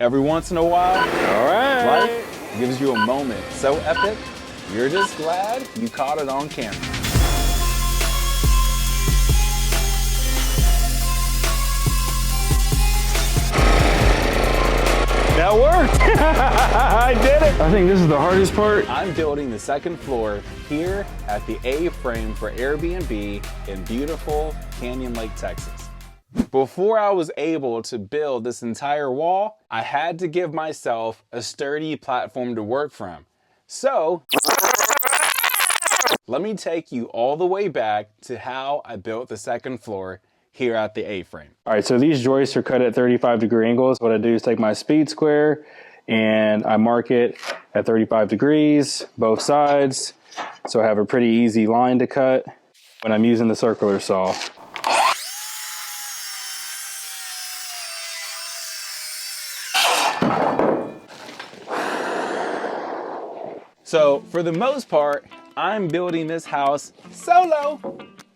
Every once in a while, All right. life gives you a moment so epic, you're just glad you caught it on camera. That worked. I did it. I think this is the hardest part. I'm building the second floor here at the A-frame for Airbnb in beautiful Canyon Lake, Texas. Before I was able to build this entire wall, I had to give myself a sturdy platform to work from. So, let me take you all the way back to how I built the second floor here at the A-frame. All right, so these joists are cut at 35-degree angles. What I do is take my speed square and I mark it at 35 degrees, both sides. So I have a pretty easy line to cut when I'm using the circular saw. So for the most part, I'm building this house solo.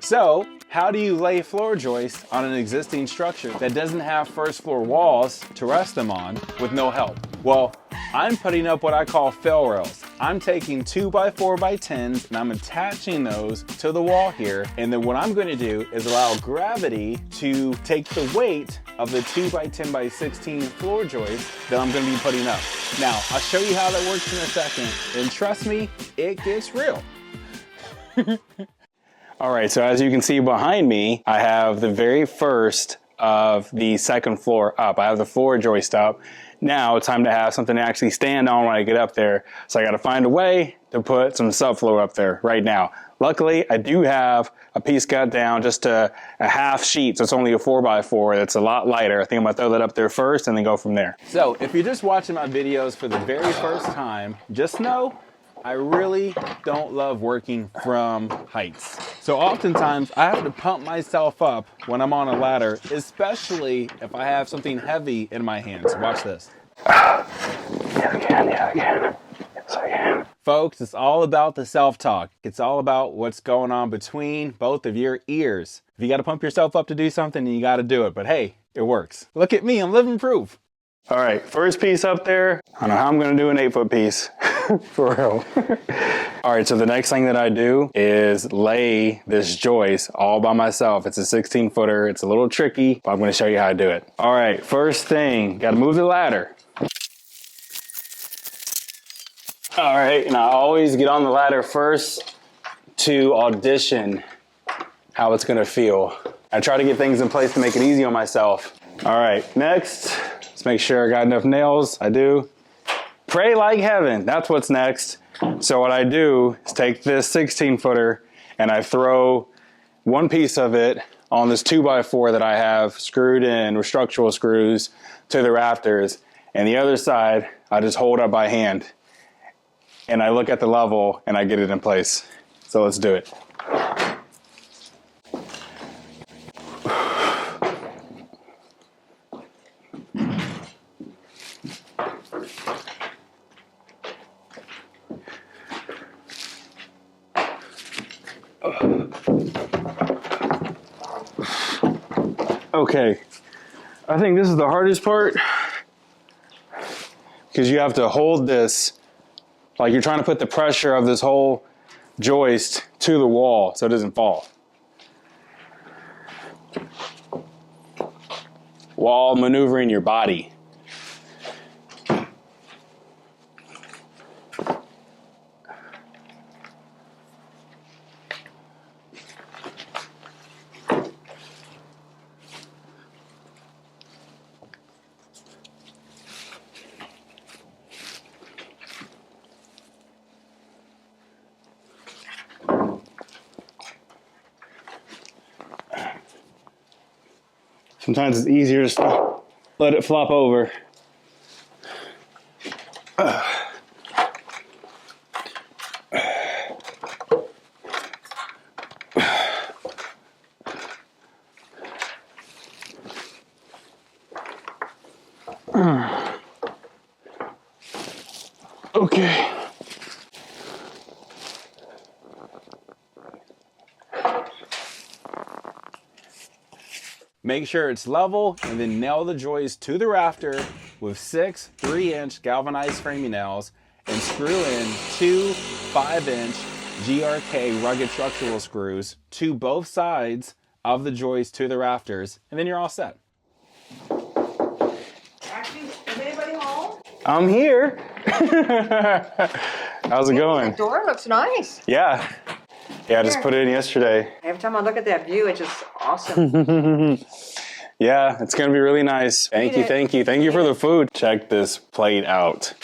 So how do you lay floor joists on an existing structure that doesn't have first floor walls to rest them on with no help? Well, I'm putting up what I call fail rails. I'm taking 2x4x10s and I'm attaching those to the wall here. And then what I'm going to do is allow gravity to take the weight of the 2x10x16 floor joist that I'm going to be putting up. Now, I'll show you how that works in a second. And trust me, it gets real. All right, so as you can see behind me, I have the very first of the second floor up. I have the floor joist up. Now it's time to have something to actually stand on when I get up there. So I got to find a way to put some subfloor up there right now. Luckily, I do have a piece cut down just a half sheet, so it's only a 4x4. That's a lot lighter. I think I'm gonna throw that up there first and then go from there. So if you're just watching my videos for the very first time, just know I really don't love working from heights. So oftentimes I have to pump myself up when I'm on a ladder, especially if I have something heavy in my hands. Watch this. Yeah, I can. Yes, I can. Folks, it's all about the self-talk. It's all about what's going on between both of your ears. If you gotta pump yourself up to do something, then you gotta do it. But hey, it works. Look at me, I'm living proof. All right, first piece up there. I don't know how I'm gonna do an 8-foot piece, for real. All right, so the next thing that I do is lay this joist all by myself. It's a 16-footer, it's a little tricky, but I'm gonna show you how to do it. All right, first thing, gotta move the ladder. All right, and I always get on the ladder first to audition how it's gonna feel. I try to get things in place to make it easy on myself. All right, next, let's make sure I got enough nails. I do. Pray like heaven, that's what's next. So what I do is take this 16-footer and I throw one piece of it on this 2x4 that I have screwed in with structural screws to the rafters, and the other side I just hold up by hand. And I look at the level and I get it in place. So let's do it. Okay, I think this is the hardest part because you have to hold this like you're trying to put the pressure of this whole joist to the wall so it doesn't fall. While maneuvering your body. Sometimes it's easier just to let it flop over. Okay. Make sure it's level and then nail the joist to the rafter with 6 3-inch galvanized framing nails and screw in 2 5-inch GRK rugged structural screws to both sides of the joist to the rafters, and then you're all set. Actually, is anybody home? I'm here. How's it going? The door looks nice. Yeah. Yeah, I just put it in yesterday. Every time I look at that view, it's just awesome. Yeah, it's gonna be really nice. Thank you, thank you. Thank you for the food. Check this plate out.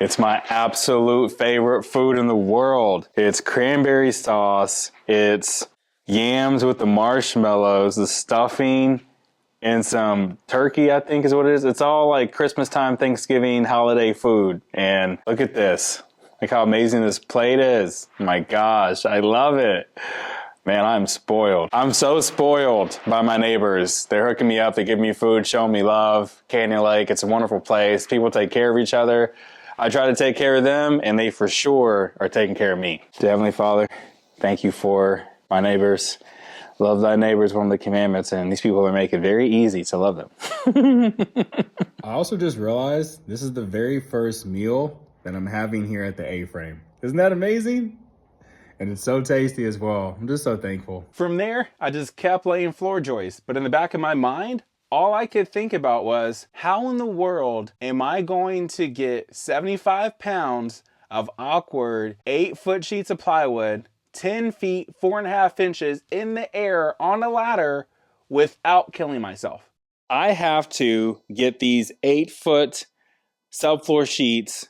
It's my absolute favorite food in the world. It's cranberry sauce. It's yams with the marshmallows, the stuffing, and some turkey, I think is what it is. It's all like Christmas time, Thanksgiving, holiday food. And look at this. Look how amazing this plate is. My gosh, I love it. Man, I'm spoiled. I'm so spoiled by my neighbors. They're hooking me up. They give me food, showing me love. Canyon Lake, it's a wonderful place. People take care of each other. I try to take care of them, and they for sure are taking care of me. Dear Heavenly Father, thank you for my neighbors. Love thy neighbors, one of the commandments, and these people are making it very easy to love them. I also just realized this is the very first meal that I'm having here at the A-frame. Isn't that amazing? And it's so tasty as well. I'm just so thankful. From there, I just kept laying floor joists, but in the back of my mind, all I could think about was, how in the world am I going to get 75 pounds of awkward 8-foot sheets of plywood, 10 feet, 4.5 inches in the air on a ladder without killing myself? I have to get these 8-foot subfloor sheets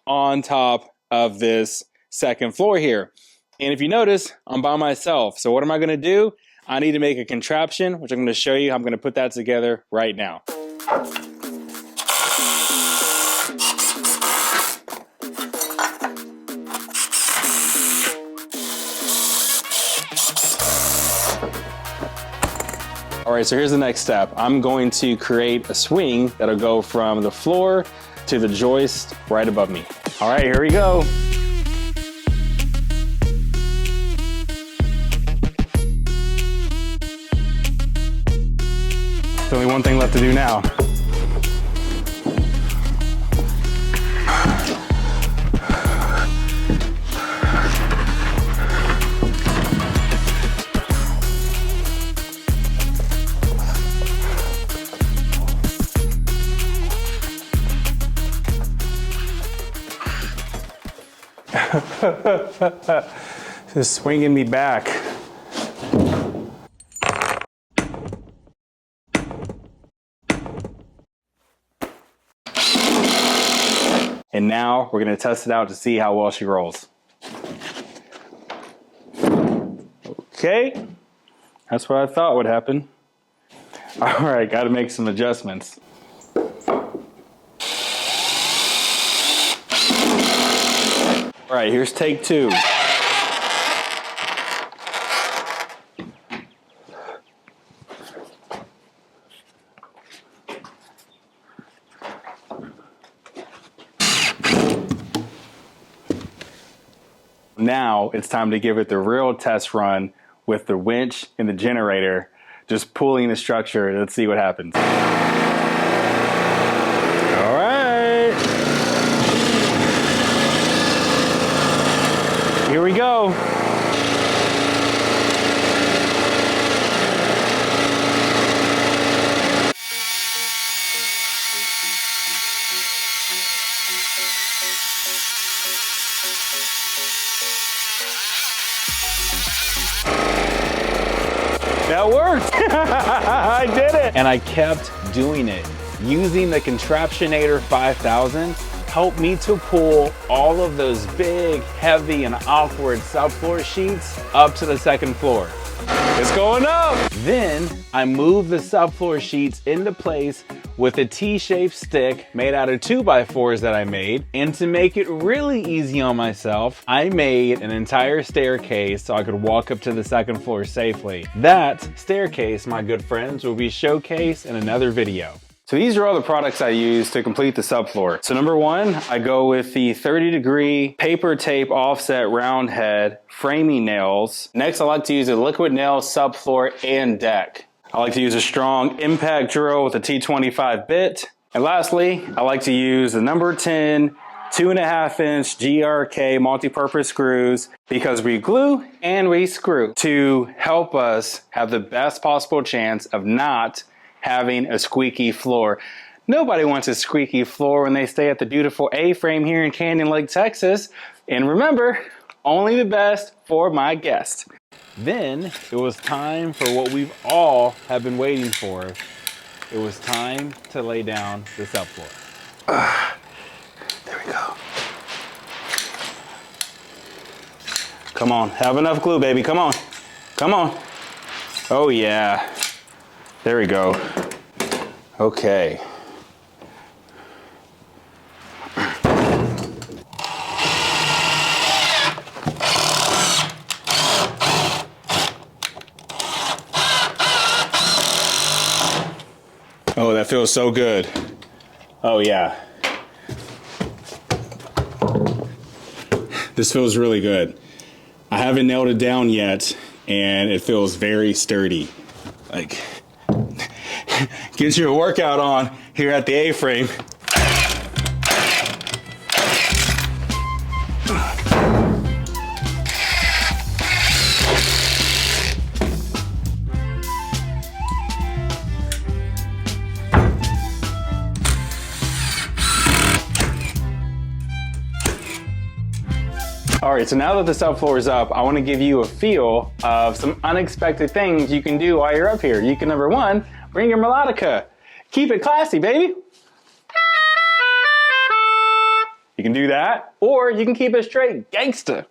on top of this second floor here. And if you notice, I'm by myself. So what am I gonna do? I need to make a contraption, which I'm gonna show you how I'm gonna put that together right now. All right, so here's the next step. I'm going to create a swing that'll go from the floor to the joist right above me. All right, here we go. There's only one thing left to do now. Just swinging me back. And now we're gonna test it out to see how well she rolls. Okay, that's what I thought would happen. All right, gotta make some adjustments. All right, here's take 2. Now it's time to give it the real test run with the winch and the generator, just pulling the structure. Let's see what happens. All right. Here we go. That worked. I did it. And I kept doing it. Using the Contraptionator 5000 helped me to pull all of those big, heavy, and awkward subfloor sheets up to the second floor. It's going up. Then I moved the subfloor sheets into place with a T-shaped stick made out of 2x4s that I made. And to make it really easy on myself, I made an entire staircase so I could walk up to the second floor safely. That staircase, my good friends, will be showcased in another video. So these are all the products I use to complete the subfloor. So number 1, I go with the 30-degree paper tape offset round head framing nails. Next, I like to use a liquid nail subfloor and deck. I like to use a strong impact drill with a T25 bit. And lastly, I like to use the number 10 2.5 inch GRK multi-purpose screws because we glue and we screw to help us have the best possible chance of not having a squeaky floor. Nobody wants a squeaky floor when they stay at the beautiful A-frame here in Canyon Lake, Texas. And remember, only the best for my guests. Then it was time for what we've all have been waiting for. It was time to lay down the subfloor. There we go. Come on, have enough glue, baby. Come on, come on. Oh yeah, there we go. Okay. Oh, that feels so good. Oh yeah. This feels really good. I haven't nailed it down yet, and it feels very sturdy. Like, get your workout on here at the A-frame. All right, so now that the subfloor is up, I want to give you a feel of some unexpected things you can do while you're up here. You can, number one, bring your melodica. Keep it classy, baby. You can do that, or you can keep it straight gangsta.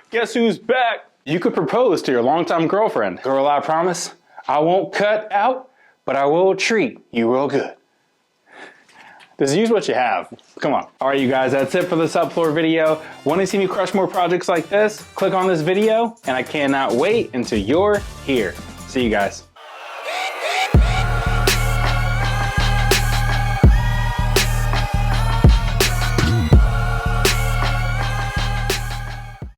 Guess who's back? You could propose to your longtime girlfriend. Girl, I promise, I won't cut out, but I will treat you real good. Just use what you have. Come on. All right, you guys, that's it for the subfloor video. Want to see me crush more projects like this? Click on this video, and I cannot wait until you're here. See you guys.